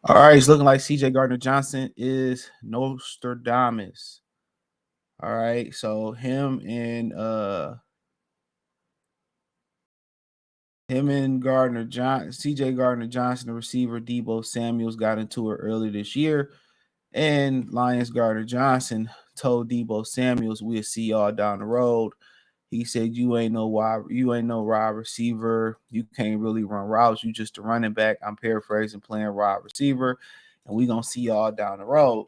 All right, it's looking like CJ Gardner-Johnson is Nostradamus. All right, so him and CJ Gardner-Johnson, the receiver, Debo Samuels got into it early this year, and Lions Gardner-Johnson told Debo Samuels, "We'll see y'all down the road." He said, "You ain't no wide receiver. You can't really run routes. You just a running back." I'm paraphrasing, playing wide receiver, and we gonna see y'all down the road.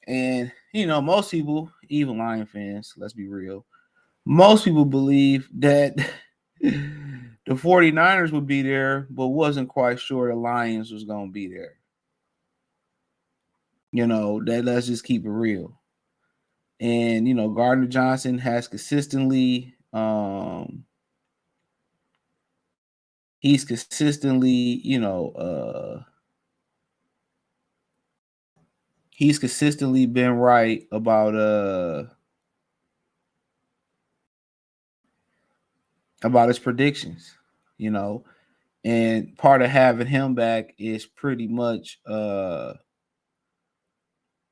And most people, even Lion fans, let's be real, most people believe that the 49ers would be there, but wasn't quite sure the Lions was gonna be there. That let's just keep it real. And Gardner Johnson has consistently he's consistently, he's consistently been right about his predictions, and part of having him back is pretty much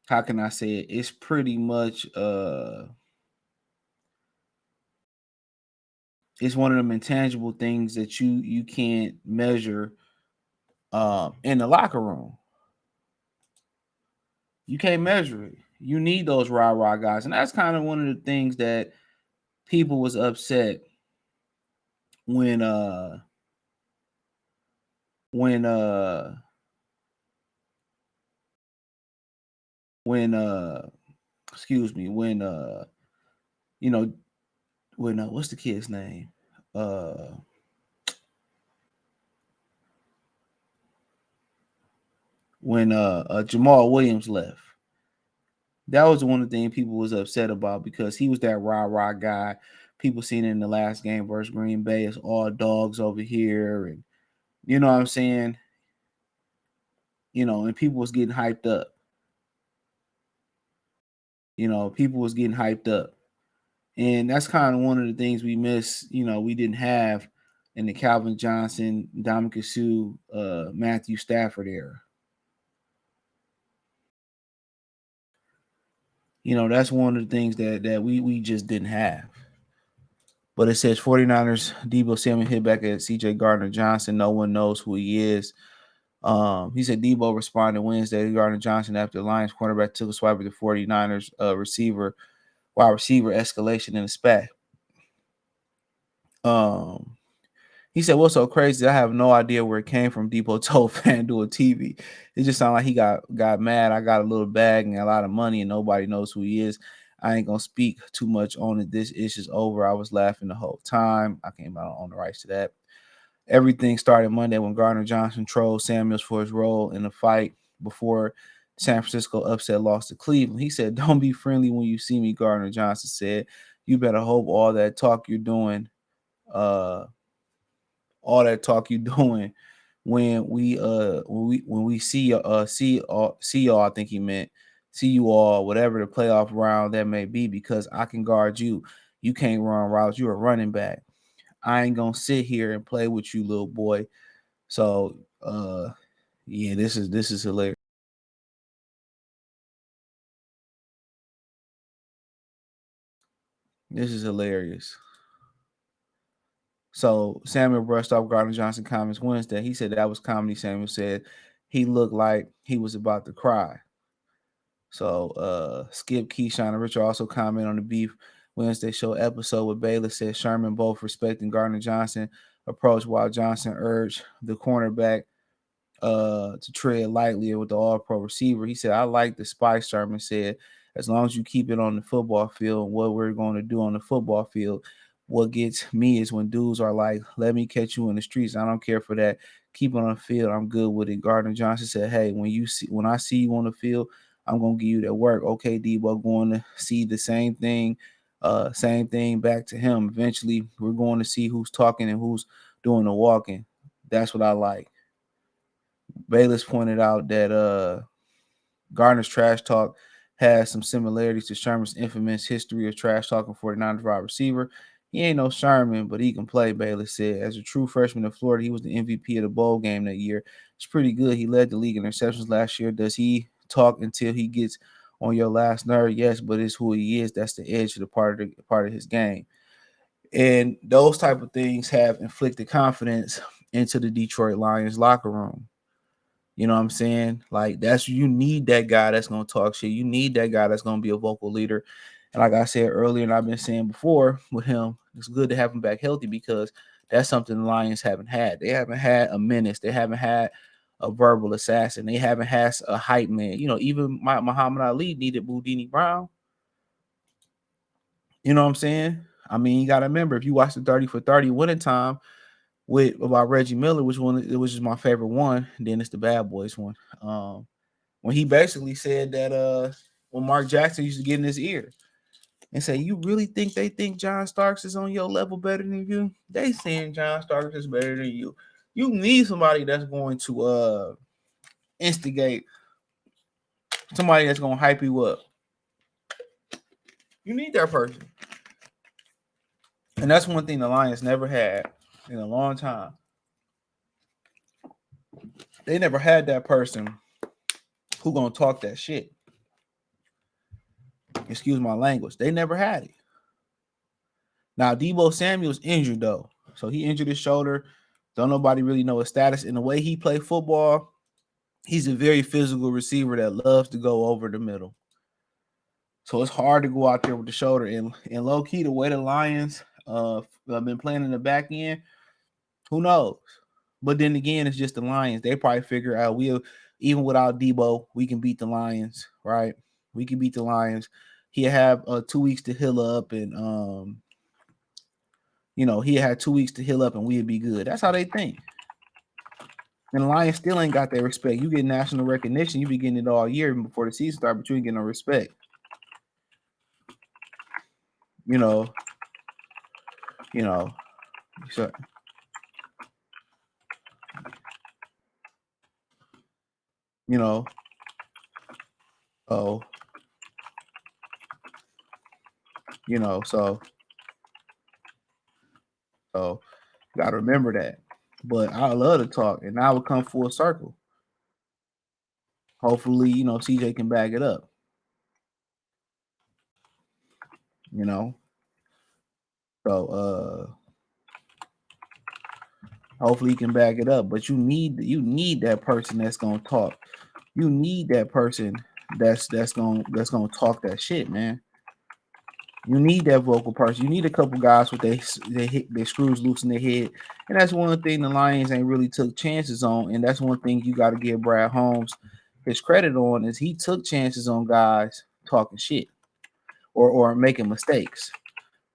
how can I say it? It's pretty much it's one of them intangible things that you can't measure in the locker room. You can't measure it. You need those rah-rah guys. And that's kind of one of the things that people was upset when when uh when excuse me, when you know when what's the kid's name? When Jamal Williams left. That was one of the things people was upset about because he was that rah-rah guy. People seen it in the last game versus Green Bay. It's all dogs over here, and you know what I'm saying? And people was getting hyped up. People was getting hyped up. And that's kind of one of the things we miss, we didn't have in the Calvin Johnson, Dominic Sue, Matthew Stafford era. That's one of the things that we just didn't have. But it says 49ers, Debo Samuel hit back at CJ Gardner-Johnson. No one knows who he is. He said Debo responded Wednesday to Gardner-Johnson after the Lions cornerback took a swipe at the 49ers wide receiver escalation in the spat. He said, "What's so crazy? I have no idea where it came from." Debo told FanDuel TV. It just sounded like he got mad. I got a little bag and a lot of money, and nobody knows who he is. I ain't gonna speak too much on it. This issue's over. I was laughing the whole time. I came out on the rights to that. Everything started Monday when Gardner-Johnson trolled Samuels for his role in the fight before San Francisco upset loss to Cleveland. He said, "Don't be friendly when you see me," Gardner-Johnson said. "You better hope all that talk you're doing, when we see y'all, I think he meant see you all, whatever the playoff round that may be, because I can guard you. You can't run routes. You're a running back. I ain't gonna sit here and play with you, little boy." So yeah, this is hilarious. This is hilarious. So Samuel brushed off Gardner-Johnson comments Wednesday. He said that was comedy. Samuel said he looked like he was about to cry. So Skip, Keyshawn, and Richard also comment on the Beef Wednesday show episode with Bayless said Sherman both respecting Gardner-Johnson approach while Johnson urged the cornerback to tread lightly with the all-pro receiver. He said, "I like the spice," Sherman said, "as long as you keep it on the football field, what we're going to do on the football field. What gets me is when dudes are like, 'Let me catch you in the streets.' I don't care for that. Keep it on the field. I'm good with it." Gardner-Johnson said, "Hey, when I see you on the field, I'm going to give you that work." Okay, Deebo, going to see the same thing back to him. Eventually, we're going to see who's talking and who's doing the walking. That's what I like. Bayless pointed out that Gardner's trash talk has some similarities to Sherman's infamous history of trash talking 49ers wide receiver. He ain't no Sherman, but he can play, Bayless said. As a true freshman in Florida, he was the MVP of the bowl game that year. It's pretty good. He led the league in interceptions last year. Does he talk until he gets on your last nerve? Yes, but it's who he is. That's the edge of the part of his game. And those type of things have inflicted confidence into the Detroit Lions locker room. You know what I'm saying? Like you need that guy that's gonna talk shit. You need that guy that's gonna be a vocal leader. And like I said earlier, and I've been saying before with him, it's good to have him back healthy because that's something the Lions haven't had. They haven't had a menace. They haven't had a verbal assassin. They haven't had a hype man. You know, even Muhammad Ali needed Boudini Brown. You know what I'm saying? I mean, you got to remember if you watch the 30 for 30 winning time with about Reggie Miller, which is my favorite one, then it's the Bad Boys one. When he basically said that when Mark Jackson used to get in his ear and say, "You really think they think John Starks is on your level better than you? They saying John Starks is better than you. You need somebody that's going to instigate, somebody that's going to hype you up. You need that person." And that's one thing the Lions never had in a long time. They never had that person who gonna talk that shit. Excuse my language. They never had it. Now Debo Samuel's injured though, so he injured his shoulder. Don't nobody really know his status. And the way he played football, he's a very physical receiver that loves to go over the middle. So it's hard to go out there with the shoulder. And low key, the way the Lions have been playing in the back end, who knows? But then again, it's just the Lions. They probably figure out even without Debo, we can beat the Lions, right? We can beat the Lions. He'll have 2 weeks to heal up, and he had 2 weeks to heal up, and we'd be good. That's how they think. And the Lions still ain't got that respect. You get national recognition, you be getting it all year before the season starts, but you ain't getting no respect. You know, so oh, so gotta remember that. But I love to talk, and now will come full circle. Hopefully, CJ can back it up. So hopefully he can back it up. But you need that person that's gonna talk. You need that person that's gonna talk that shit, man. You need that vocal person. You need a couple guys with their screws loose in their head, and that's one thing the Lions ain't really took chances on. And that's one thing you got to give Brad Holmes his credit on is he took chances on guys talking shit or making mistakes.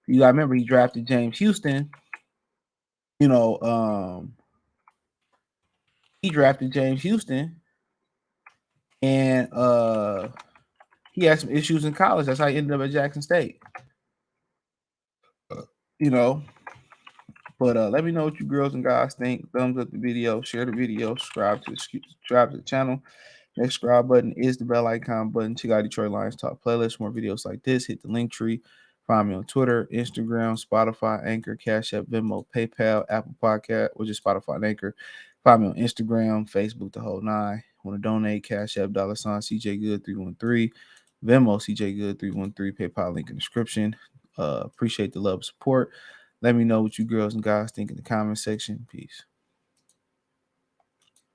You got to remember he drafted James Houston. He drafted James Houston, and he had some issues in college. That's how he ended up at Jackson State. You know, but let me know what you girls and guys think. Thumbs up the video, share the video, subscribe to the channel. Next subscribe button is the bell icon button. Check out Detroit Lions Talk playlist. More videos like this. Hit the link tree. Find me on Twitter, Instagram, Spotify, Anchor, Cash App, Venmo, PayPal, Apple Podcast, or just Spotify and Anchor. Find me on Instagram, Facebook, the whole nine. Want to donate? Cash App, $ CJ Good 313, Venmo CJ Good 313, PayPal link in the description. Appreciate the love and support. Let me know what you girls and guys think in the comment section. Peace.